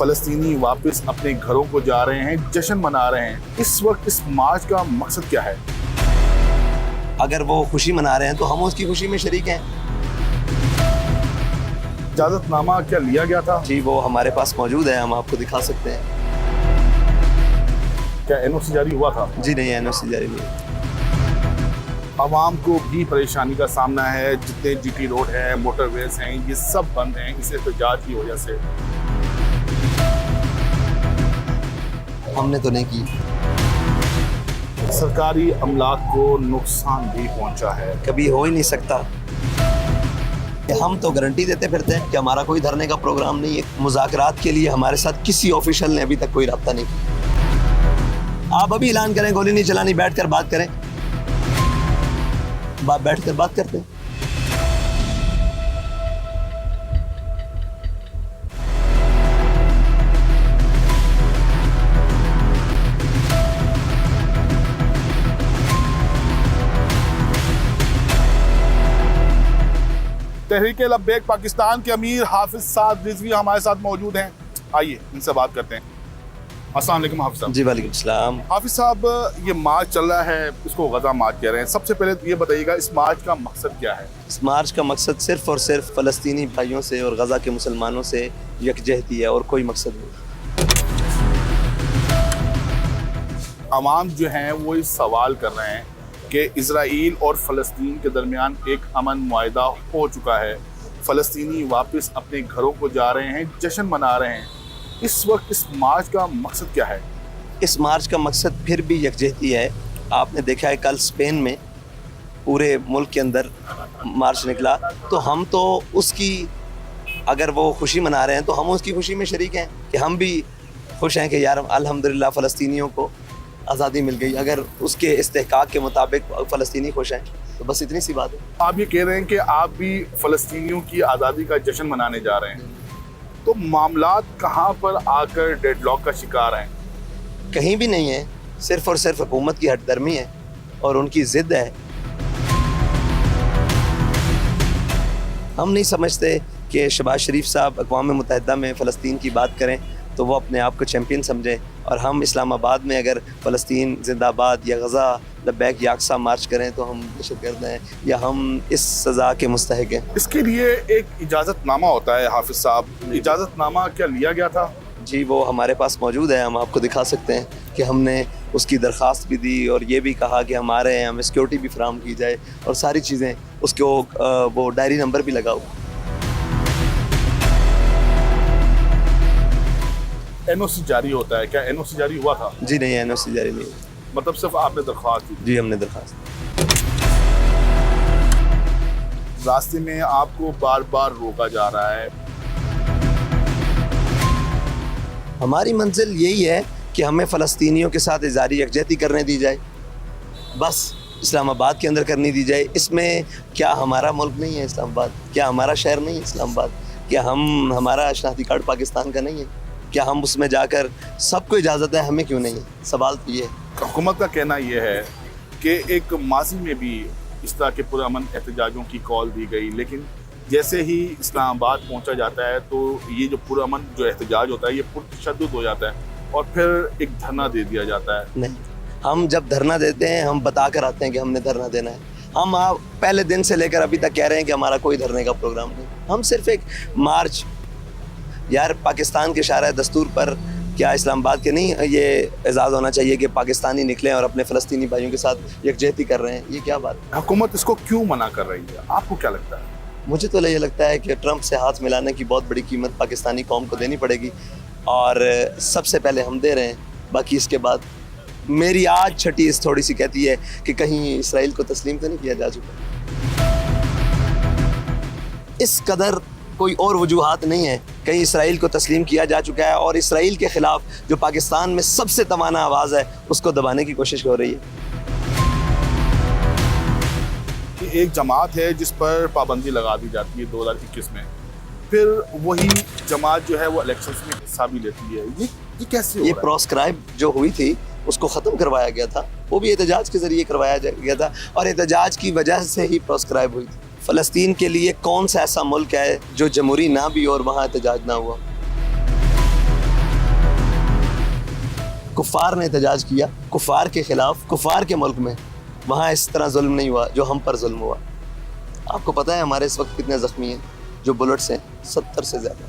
फ़लस्तीनी वापस अपने घरों को जा रहे हैं, जश्न मना रहे हैं। इस वक्त इस मार्च का मकसद क्या है? अगर वो खुशी मना रहे हैं तो हम उसकी खुशी में शरीक हैं। इजाज़तनामा क्या लिया गया था? जी, वो हमारे पास मौजूद है, हम आपको दिखा सकते हैं। क्या एनओसी जारी हुआ था? जी नहीं, एनओसी जारी नहीं। आवाम को भी परेशानी का सामना है। जितने जीटी रोड है, मोटरवेज हैं, ये सब बंद हैं इस एहतजाज की वजह से। हमने तो नहीं की। सरकारी अमलाक को नुकसान भी पहुंचा है। कभी हो ही नहीं सकता। हम तो गारंटी देते फिरते हैं कि हमारा कोई धरने का प्रोग्राम नहीं है। मुज़ाकरात के लिए हमारे साथ किसी ऑफिशियल ने अभी तक कोई रब्ता नहीं किया। आप अभी ऐलान करें गोली नहीं चलानी, बैठकर बात करें। बैठकर बात करते हैं। तहरीक लब्बैक पाकिस्तान के अमीर हाफिज साद रिजवी हमारे साथ मौजूद हैं। आइए इनसे बात करते हैं। अस्सलाम वालेकुम हाफिज साहब। जी वालेकुम सलाम। हाफिज साहब, ये मार्च चल रहा है, इसको गजा मार्च कह रहे हैं। सबसे पहले तो ये बताइएगा, इस मार्च का मकसद क्या है? इस मार्च का मकसद सिर्फ और सिर्फ फ़लस्तीनी भाइयों से और गज़ा के मुसलमानों से यकजहती है और कोई मकसद नहीं। आवाम जो हैं वो इस सवाल कर रहे हैं कि इजराइल और फ़लस्तीन के दरमियान एक अमन मुआहदा हो चुका है। फ़लस्तीनी वापस अपने घरों को जा रहे हैं, जश्न मना रहे हैं। इस वक्त इस मार्च का मकसद क्या है? इस मार्च का मकसद फिर भी यकजहती है। आपने देखा है कल स्पेन में पूरे मुल्क के अंदर मार्च निकला, तो हम तो उसकी, अगर वो खुशी मना रहे हैं तो हम उसकी खुशी में शरीक हैं कि हम भी खुश हैं कि यार अल्हम्दुलिल्लाह फ़लस्तीनियों को आज़ादी मिल गई। अगर उसके इस्तेहकाक के मुताबिक फ़लस्तीनी खुश हैं तो बस इतनी सी बात है। आप ये कह रहे हैं कि आप भी फ़लस्तीनियों की आज़ादी का जश्न मनाने जा रहे हैं, तो मामलात कहाँ पर आकर डेडलॉक का शिकार हैं? कहीं भी नहीं है, सिर्फ और सिर्फ हुकूमत की हठधर्मी है और उनकी ज़िद है। हम नहीं समझते कि शहबाज शरीफ साहब अक़वाम मुत्तहिदा में फ़लस्तीन की बात करें तो वो अपने आप को चैम्पियन समझें, और हम इस्लामाबाद में अगर फ़लस्तीन जिंदाबाद या गज़ा लब्बैक या अक़सा मार्च करें तो हम दहशतगर्द हैं या हम इस सज़ा के मुस्तहिक़ हैं। इसके लिए एक इजाज़तनामा होता है हाफिज साहब, इजाज़तनामा क्या लिया गया था? जी, वो हमारे पास मौजूद है, हम आपको दिखा सकते हैं कि हमने उसकी दरख्वास्त भी दी और ये भी कहा कि हमारे यहाँ हमें सिक्योरिटी भी फराहम की जाए और सारी चीज़ें, उसको वो डायरी नंबर भी लगा हुआ। एनओसी जारी होता है, क्या एनओसी जारी हुआ था? जी नहीं, एनओसी जारी नहीं। मतलब सिर्फ आपने दरख्वास्त दी? जी, हमने दरख्वास्त। रास्ते में आपको बार बार रोका जा रहा है। हमारी मंजिल यही है कि हमें फ़लस्तीनियों के साथ इज़हारी यकजहती करने दी जाए, बस इस्लामाबाद के अंदर करनी दी जाए। इसमें क्या हमारा मुल्क नहीं है इस्लामाबाद? क्या हमारा शहर नहीं है इस्लामाबाद? क्या हमारा शनाख्ती कार्ड पाकिस्तान का नहीं है? क्या हम उसमें जाकर, सबको इजाज़त है, हमें क्यों नहीं है? सवाल तो ये है। हुकूमत का कहना यह है कि एक माजी में भी इस तरह के पुरअमन एहतजाजों की कॉल दी गई, लेकिन जैसे ही इस्लामाबाद पहुंचा जाता है तो ये जो पुरअमन जो एहतजाज होता है ये पुरतशद्दुद हो जाता है और फिर एक धरना दे दिया जाता है। नहीं, हम जब धरना देते हैं हम बता कर आते हैं कि हमने धरना देना है। हम पहले दिन से लेकर अभी तक कह रहे हैं कि हमारा कोई धरने का प्रोग्राम नहीं। हम सिर्फ एक मार्च, यार पाकिस्तान के शारा दस्तूर पर क्या इस्लामाबाद के नहीं ये एजाज़ होना चाहिए कि पाकिस्तानी निकलें और अपने फ़लस्तीनी भाइयों के साथ यकजहती कर रहे हैं? ये क्या बात है? हुकूमत इसको क्यों मना कर रही है, आपको क्या लगता है? मुझे तो ये लगता है कि ट्रंप से हाथ मिलाने की बहुत बड़ी कीमत पाकिस्तानी कौम को देनी पड़ेगी और सबसे पहले हम दे रहे हैं। बाकी इसके बाद मेरी आज छठी इस थोड़ी सी कहती है कि कहीं इसराइल को तस्लीम तो नहीं किया जा चुका। इस कदर कोई और वजूहात नहीं है। कहीं इसराइल को तस्लीम किया जा चुका है और इसराइल के ख़िलाफ़ जो पाकिस्तान में सबसे तवाना आवाज़ है उसको दबाने की कोशिश हो रही है। एक जमात है जिस पर पाबंदी लगा दी जाती है 2021 में, फिर वही जमात जो है वो इलेक्शंस में हिस्सा भी लेती है। ये कैसे हो रहा है? प्रोस्क्राइब जो हुई थी उसको ख़त्म करवाया गया था, वो भी एहतजाज के ज़रिए करवाया गया था और एहतजाज की वजह से ही प्रोस्क्राइब हुई थी। फ़लस्तीन के लिए कौन सा ऐसा मुल्क है जो जमहूरी ना भी और वहाँ एहतजाज ना हुआ? कुफ़ार ने एहतजाज किया, कुफ़ार के ख़िलाफ़, कुफ़ार के मुल्क में, वहाँ इस तरह जुल्म नहीं हुआ जो हम पर जुल्म हुआ। आपको पता है हमारे इस वक्त कितने ज़ख्मी हैं जो बुलेट्स हैं? 70 से ज़्यादा।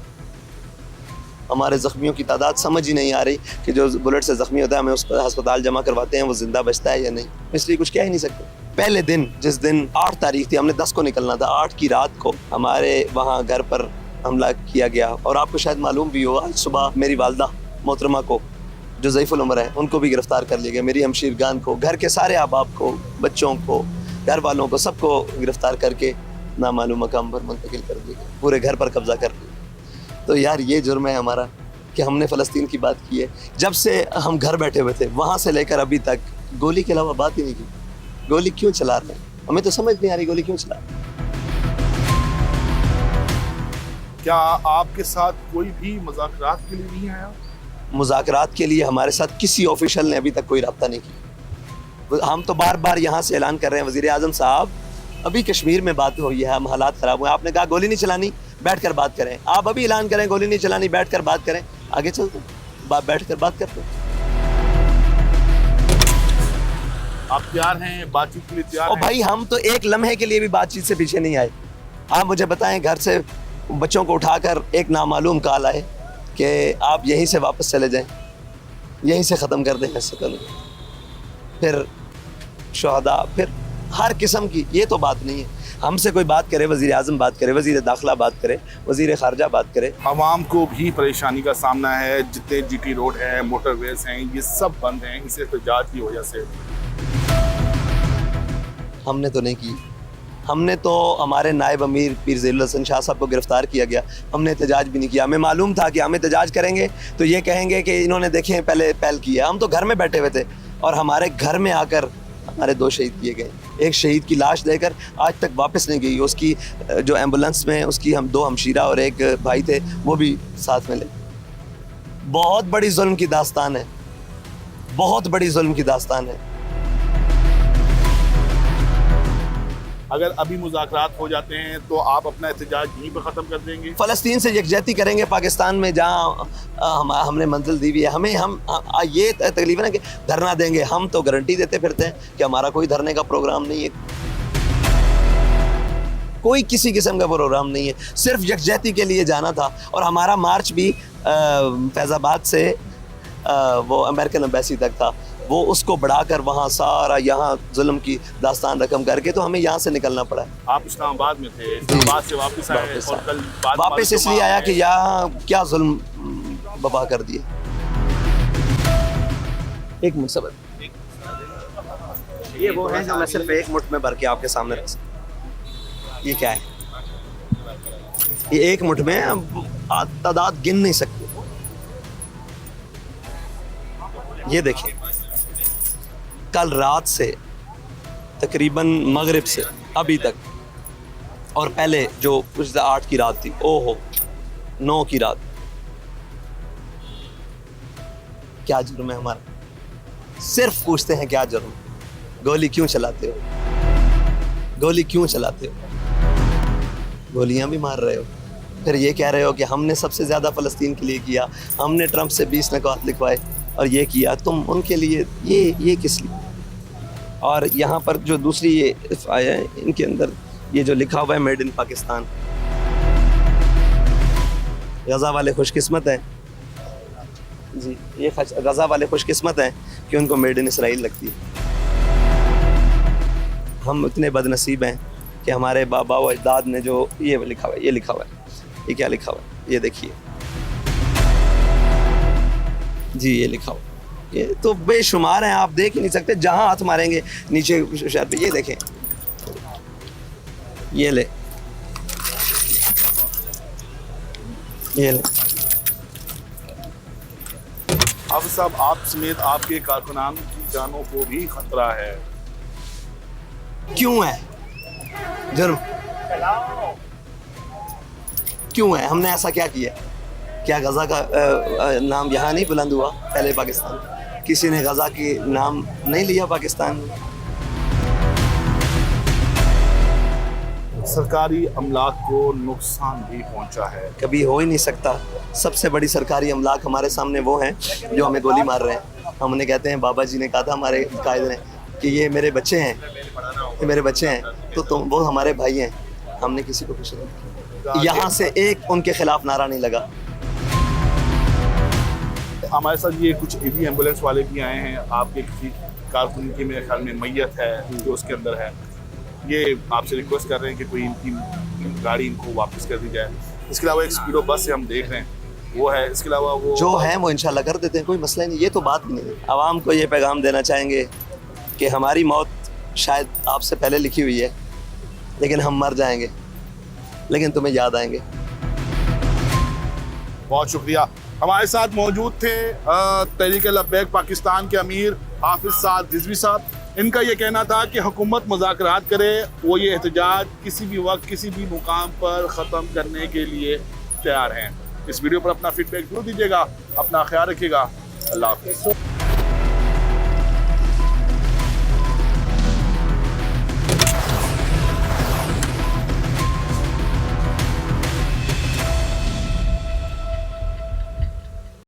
हमारे ज़ख्मियों की तादाद समझ ही नहीं आ रही कि जो बुलेट से ज़ख्मी होता है हमें उस पर अस्पताल जमा करवाते हैं, वो ज़िंदा बचता है या नहीं, इसलिए कुछ कह ही नहीं सकते। पहले दिन, जिस दिन 8 तारीख थी, हमने 10 को निकलना था, 8 की रात को हमारे वहाँ घर पर हमला किया गया। और आपको शायद मालूम भी होगा, आज सुबह मेरी वालदा मोहतरमा को जो ज़ईफ़ुल उम्र है उनको भी गिरफ़्तार कर लिया गया, मेरी हमशीरगान को, घर के सारे अहबाब को, बच्चों को, घर वालों को, सबको गिरफ़्तार करके नामालूम मकाम पर मुंतकिल कर दिया गया, पूरे घर पर कब्ज़ा कर लिया। तो यार ये जुर्म है हमारा कि हमने फ़लस्तीन की बात की है। जब से हम घर बैठे हुए थे वहाँ से लेकर अभी तक गोली के अलावा बात ही नहीं की। गोली क्यों चला रहे हैं? हमें तो समझ नहीं आ रही गोली क्यों चला रहे हैं। क्या आपके साथ कोई भी मुज़ाकरात के लिए नहीं आया? मुज़ाकरात के लिए हमारे साथ किसी ऑफिशियल ने अभी तक कोई रब्ता नहीं किया। हम तो बार बार यहाँ से ऐलान कर रहे हैं, वज़ीर आज़म साहब अभी कश्मीर में बात हुई है, हम हालात ख़राब हुए, आपने कहा गोली नहीं चलानी, बैठकर बात करें। आप अभी ऐलान करें गोली नहीं चलानी, बैठकर बात करें, आगे चलते बैठकर बात करते। आप तैयार हैं बातचीत के लिए? तैयार और हैं? भाई हम तो एक लम्हे के लिए भी बातचीत से पीछे नहीं आए। आप मुझे बताएं, घर से बच्चों को उठाकर एक नामालूम कॉल आए कि आप यहीं से वापस चले जाएं, यहीं से ख़त्म कर दें ऐसे कल, फिर शहदा, फिर हर किस्म की। ये तो बात नहीं है। हमसे कोई बात करे, वज़ीर आज़म बात करे, वज़ीर दाखिला बात करे, वज़ीर ख़ारजा बात करे। आवाम को भी परेशानी का सामना है, जितने GT रोड हैं, मोटरवेज हैं, ये सब बंद हैं इस एहतजाज की वजह से। हमने तो नहीं की। हमने तो, हमारे नायब अमीर पीर ज़ैनुल हसन शाह साहब को गिरफ़्तार किया गया, हमने एहतजाज भी नहीं किया। हमें मालूम था कि हम एहतजाज करेंगे तो ये कहेंगे कि इन्होंने देखें पहले पहल किया। हम तो घर में बैठे हुए थे और हमारे घर में आकर हमारे 2 शहीद किए गए। एक शहीद की लाश देकर आज तक वापस नहीं गई, उसकी जो एम्बुलेंस में उसकी हम 2 हमशीरा और एक भाई थे वो भी साथ में ले। बहुत बड़ी जुल्म की दास्तान है, बहुत बड़ी जुल्म की दास्तान है। अगर अभी मुज़ाकरात हो जाते हैं तो आप अपना एहतजाज यहीं पर ख़त्म कर देंगे? फ़लस्तीन से यकजहती करेंगे पाकिस्तान में, जहाँ हमने मंजिल दी हुई है। हमें ये तकलीफ है कि धरना देंगे, हम तो गारंटी देते फिरते हैं कि हमारा कोई धरने का प्रोग्राम नहीं है, कोई किसी किस्म का प्रोग्राम नहीं है, सिर्फ यकजहती के लिए जाना था। और हमारा मार्च भी फैज़ाबाद से वो अमेरिकन एम्बेसी तक था, वो उसको बढ़ाकर वहाँ सारा यहाँ जुल्म की दास्तान रकम करके तो हमें यहाँ से निकलना पड़ा। आप इस्लामाबाद में थे, इस्लामाबाद से वापस आए और कल वापस इसलिए आया कि यहाँ क्या जुल्म बबा कर दिए। एक मिनट सबर, ये वो है जो मैं सिर्फ एक मुट्ठ में भर के आपके सामने रख सकता। ये क्या है? ये एक मुट्ठ में तादाद गिन नहीं सकते। ये देखिए, कल रात से तकरीबन मगरिब से अभी तक, और पहले जो कुछ 8 की रात थी, ओहो 9 की रात, क्या जुर्म है हमारा? सिर्फ पूछते हैं क्या जुर्म? गोली क्यों चलाते हो? गोली क्यों चलाते हो? गोलियां भी मार रहे हो, फिर ये कह रहे हो कि हमने सबसे ज़्यादा फ़लस्तीन के लिए किया, हमने ट्रंप से 20 नकात लिखवाए और ये किया, तुम उनके लिए ये किस लिए? और यहाँ पर जो दूसरी ये आया है, इनके अंदर ये जो लिखा हुआ है मेड इन पाकिस्तान, गज़ा वाले खुशकिस्मत हैं जी, ये गज़ा वाले खुशकिस्मत हैं कि उनको मेड इन इसराइल लगती है। हम इतने बदनसीब हैं कि हमारे बाबा व अजदाद ने जो ये लिखा हुआ है, ये लिखा हुआ है, ये क्या लिखा हुआ है, ये देखिए जी, ये लिखा हुआ, ये तो बेशुमार हैं, आप देख ही नहीं सकते, जहां हाथ मारेंगे नीचे शहर पे। ये देखें, ये ले, ये ले। अब साहब, आप समेत आपके कारकुनान की जानों को भी खतरा है। क्यों है जुर्म? क्यों है? हमने ऐसा क्या किया? क्या गज़ा का नाम यहाँ नहीं बुलंद हुआ पहले पाकिस्तान? किसी ने गज़ा की नाम नहीं लिया पाकिस्तान में? सरकारी अमलाक को नुकसान भी पहुंचा है। कभी हो ही नहीं सकता। सबसे बड़ी सरकारी अमलाक हमारे सामने वो हैं जो हमें गोली मार रहे हैं। हमने कहते हैं बाबा जी ने कहा था हमारे कायदे ने कि ये मेरे बच्चे हैं, ये मेरे बच्चे हैं, तो तुम वो हमारे भाई हैं। हमने किसी को कुछ नहीं किया। यहाँ से एक उनके खिलाफ नारा नहीं लगा। हमारे साथ ये कुछ ईवी एम्बुलेंस वाले भी आए हैं। आपके किसी कारकुन की मेरे ख्याल में मैयत है जो उसके अंदर है, ये आपसे रिक्वेस्ट कर रहे हैं कि कोई इनकी गाड़ी इनको वापस कर दी जाए। इसके अलावा एक स्पीडो बस से हम देख रहे हैं वो है, इसके अलावा वो जो है वो इंशाल्लाह कर देते हैं, कोई मसला नहीं, ये तो बात भी नहीं है। आवाम को ये पैगाम देना चाहेंगे कि हमारी मौत शायद आपसे पहले लिखी हुई है, लेकिन हम मर जाएंगे, लेकिन तुम्हें याद आएंगे। बहुत शुक्रिया। हमारे साथ मौजूद थे तहरीक लब्बैक पाकिस्तान के अमीर हाफिज साद रिजवी साहब। इनका ये कहना था कि हुकूमत मुज़ाकरात करे, वो ये एहतजाज किसी भी वक्त किसी भी मुकाम पर ख़त्म करने के लिए तैयार हैं। इस वीडियो पर अपना फीडबैक जरूर दीजिएगा। अपना ख्याल रखिएगा। अल्लाह हाफ़िज़।